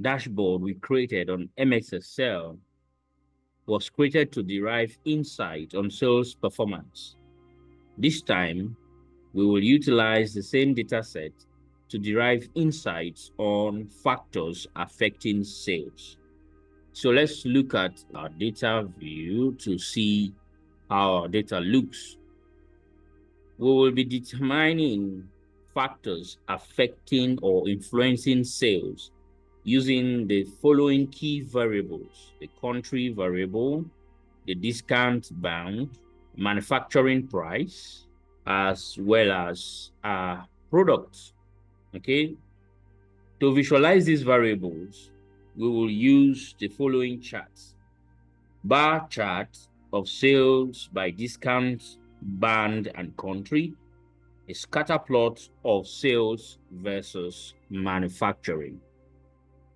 dashboard we created on MS Excel was created to derive insight on sales performance. This time, we will utilize the same data set to derive insights on factors affecting sales. So let's look at our data view to see how our data looks. We will be determining factors affecting or influencing sales using the following key variables: the country variable, the discount bound, manufacturing price, as well as products. Okay. To visualize these variables, we will use the following charts: bar chart of sales by discount, band, and country, a scatter plot of sales versus manufacturing.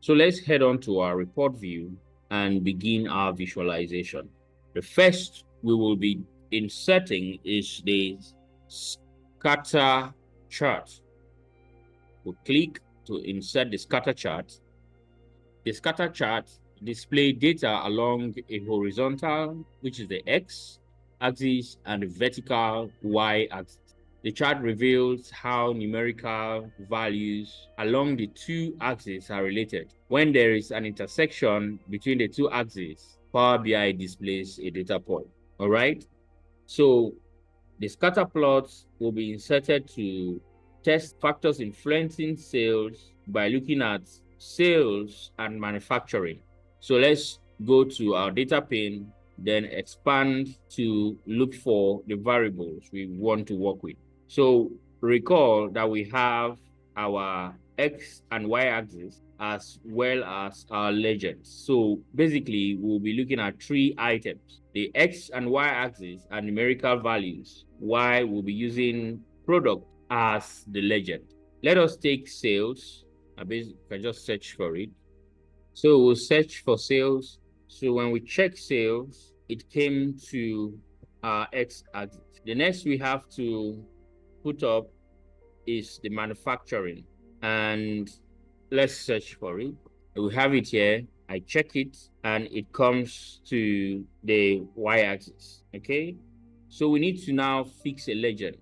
So let's head on to our report view and begin our visualization. The first we will be inserting is the scatter chart. We'll click to insert the scatter chart. The scatter chart displays data along a horizontal, which is the X axis, and the vertical Y axis. The chart reveals how numerical values along the two axes are related. When there is an intersection between the two axes, Power BI displays a data point. All right. So the scatter plots will be inserted to test factors influencing sales by looking at sales and manufacturing. So let's go to our data pane, then expand to look for the variables we want to work with. So recall that we have our X and Y axis as well as our legends. So basically, we'll be looking at three items. The X and Y axis are numerical values, Y will be using product as the legend. Let us take sales. I can just search for it. So we'll search for sales. So when we check sales, it came to our X axis. The next we have to put up is the manufacturing, and let's search for it. We have it here. I check it and it comes to the Y-axis. Okay, so we need to now fix a legend,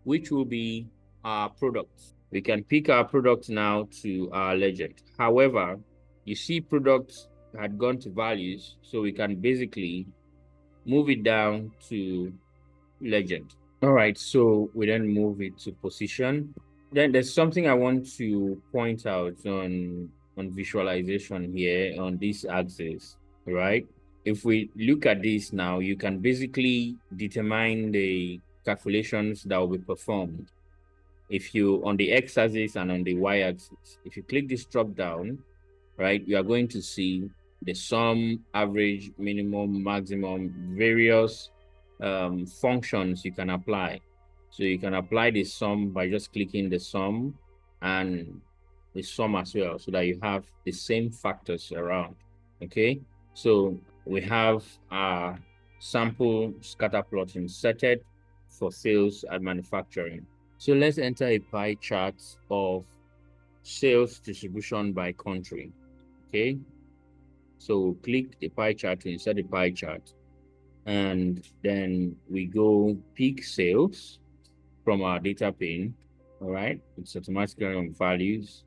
which will be our product. We can pick our product now to our legend. However, you see products had gone to values, so we can basically move it down to legend. All right, so we then move it to position. Then there's something I want to point out on visualization here on this axis, right? If we look at this now, you can basically determine the calculations that will be performed. If you on the x-axis and on the y-axis, if you click this drop down, right, you are going to see the sum, average, minimum, maximum, various functions you can apply. So you can apply the sum by just clicking the sum and the sum as well, so that you have the same factors around. Okay, so we have our sample scatter plot inserted for sales and manufacturing. So let's enter a pie chart of sales distribution by country. Okay, so click the pie chart to insert the pie chart, and then we go pick sales from our data pane. All right, it's automatically on values.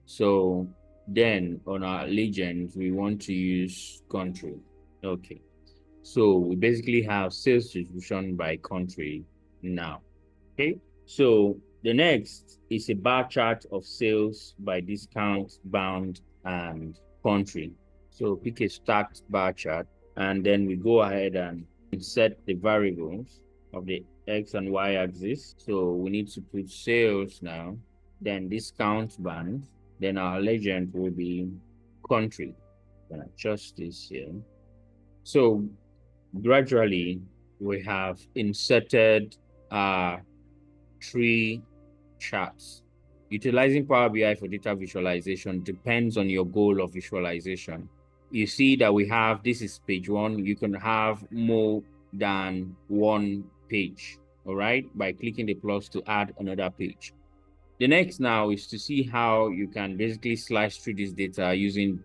So then on our legend, we want to use country. Okay, so we basically have sales distribution by country now. Okay, so the next is a bar chart of sales by discount, bound, and country. So pick a stacked bar chart, and then we go ahead and insert the variables of the X and Y axis. So we need to put sales now, then discount band, then our legend will be country. I'm gonna adjust this here. So gradually we have inserted three charts. Utilizing Power BI for data visualization depends on your goal of visualization. You see that we have, this is page one. You can have more than one page, all right, by clicking the plus to add another page. The next now is to see how you can basically slice through this data using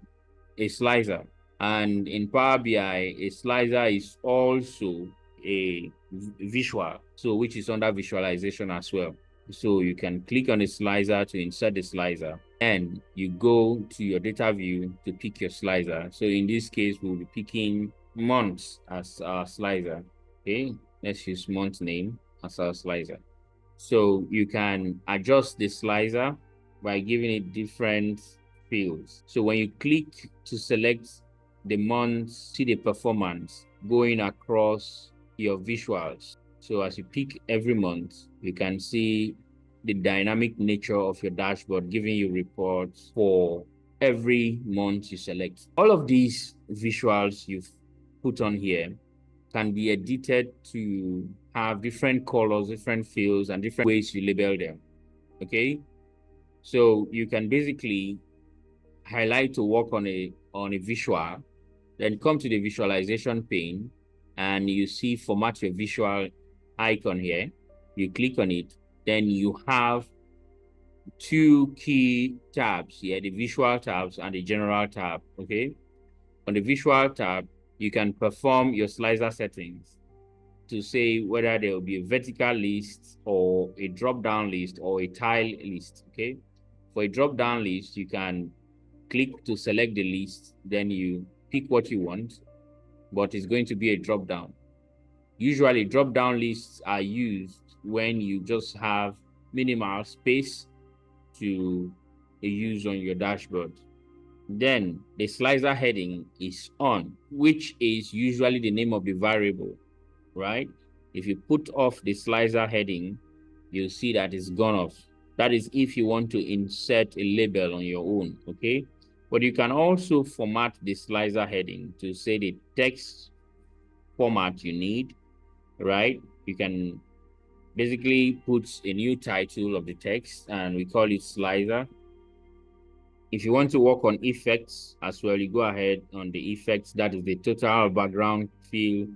a slicer. And in Power BI, a slicer is also a visual, so which is under visualization as well. So you can click on the slicer to insert the slicer, and you go to your data view to pick your slicer. So in this case, we'll be picking months as our slicer. Okay, let's use month name as our slicer. So you can adjust the slicer by giving it different fields. So when you click to select the months, see the performance going across your visuals. So as you pick every month, you can see the dynamic nature of your dashboard, giving you reports for every month you select. All of these visuals you've put on here can be edited to have different colors, different fields, and different ways you label them. Okay, so you can basically highlight to work on a visual, then come to the visualization pane, and you see format your visual icon here. You click on it, then you have two key tabs here, the visual tabs and the general tab. Okay, on the visual tab, you can perform your slicer settings to say whether there will be a vertical list or a drop-down list or a tile list. Okay, for a drop-down list, you can click to select the list, then you pick what you want, but it's going to be a drop-down. Usually, drop-down lists are used when you just have minimal space to use on your dashboard. Then the slicer heading is on, which is usually the name of the variable, right? If you put off the slicer heading, you'll see that it's gone off. That is if you want to insert a label on your own, okay? But you can also format the slicer heading to say the text format you need, right? You can basically put a new title of the text, and we call it slicer. If you want to work on effects as well, you go ahead on the effects. That is the total background fill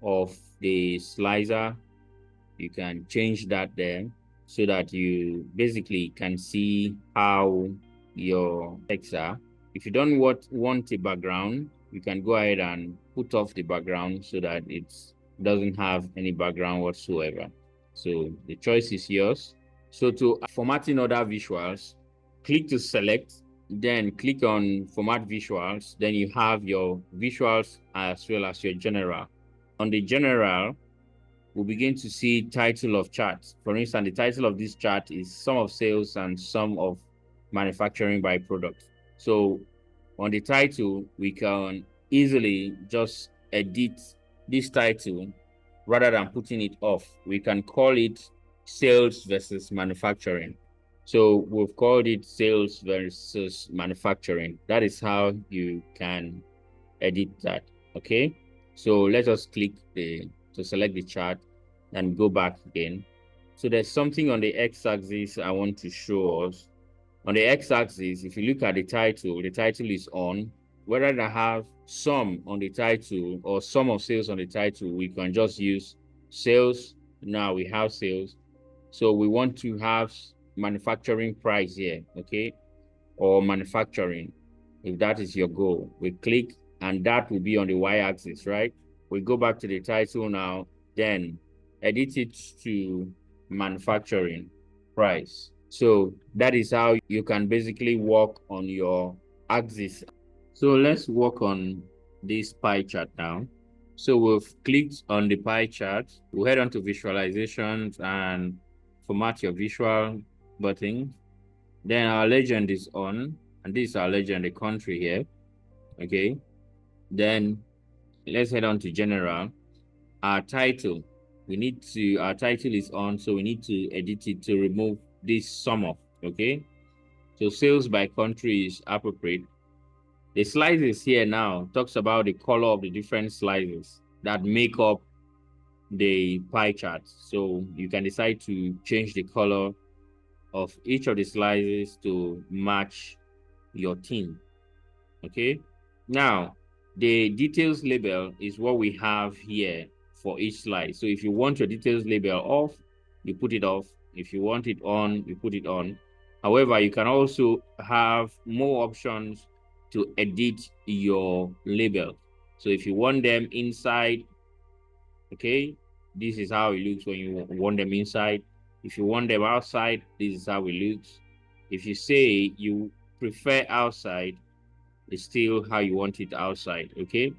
of the slicer. You can change that there so that you basically can see how your text are. If you don't want a background, you can go ahead and put off the background so that it doesn't have any background whatsoever. So the choice is yours. So to formatting other visuals, click to select, then click on format visuals. Then you have your visuals as well as your general. On the general, we'll begin to see title of charts. For instance, the title of this chart is sum of sales and sum of manufacturing by product. So on the title, we can easily just edit this title rather than putting it off. We can call it sales versus manufacturing. So we've called it sales versus manufacturing. That is how you can edit that. Okay. So let us click to select the chart and go back again. So there's something on the x-axis I want to show us. On the x-axis, if you look at the title is on. Whether I have sum on the title or sum of sales on the title, we can just use sales. Now we have sales. So we want to have manufacturing price here, okay? Or manufacturing, if that is your goal. We click and that will be on the y-axis, right? We go back to the title now, then edit it to manufacturing price. So that is how you can basically work on your axis. So let's work on this pie chart now. So we've clicked on the pie chart. We'll head on to visualizations and format your visual button. Then our legend is on, and this is our legend, the country here. Okay. Then let's head on to general. Our title, our title is on, so we need to edit it to remove this sum of, okay? So sales by country is appropriate. The slices here now talks about the color of the different slices that make up the pie chart. So you can decide to change the color of each of the slices to match your theme. Okay. Now, the details label is what we have here for each slide. So if you want your details label off, you put it off. If you want it on, you put it on. However, you can also have more options to edit your label. So if you want them inside, okay, this is how it looks when you want them inside. If you want them outside, this is how it looks. If you say you prefer outside, it's still how you want it outside, okay?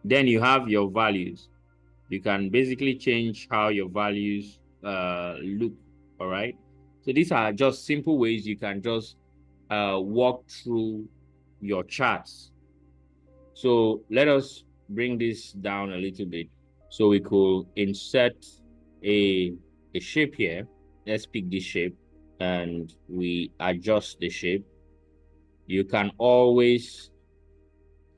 Then you have your values. You can basically change how your values look, all right? So these are just simple ways you can just walk through your charts. So let us bring this down a little bit. So we could insert a shape here. Let's pick this shape and we adjust the shape. You can always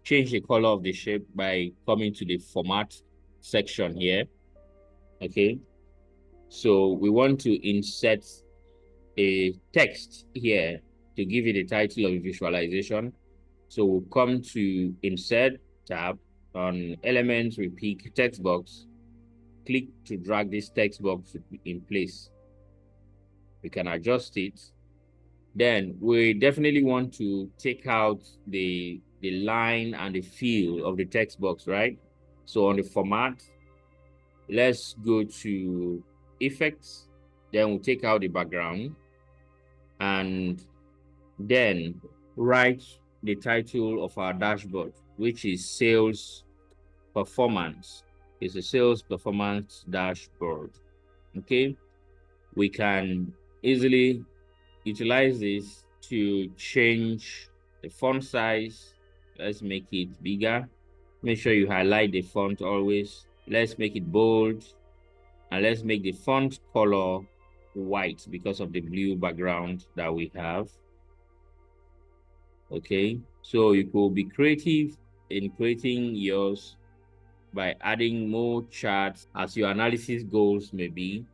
change the color of the shape by coming to the format section here. Okay. So we want to insert a text here to give it the title of visualization. So we'll come to insert tab. On elements, we pick text box. Click to drag this text box in place. We can adjust it. Then we definitely want to take out the line and the feel of the text box, right? So on the format, let's go to effects. Then we'll take out the background and then write the title of our dashboard, which is sales performance. It's a sales performance dashboard. Okay, we can easily utilize this to change the font size. Let's make it bigger. Make sure you highlight the font always. Let's make it bold, and let's make the font color white because of the blue background that we have. Okay, so you could be creative in creating yours by adding more charts as your analysis goals may be.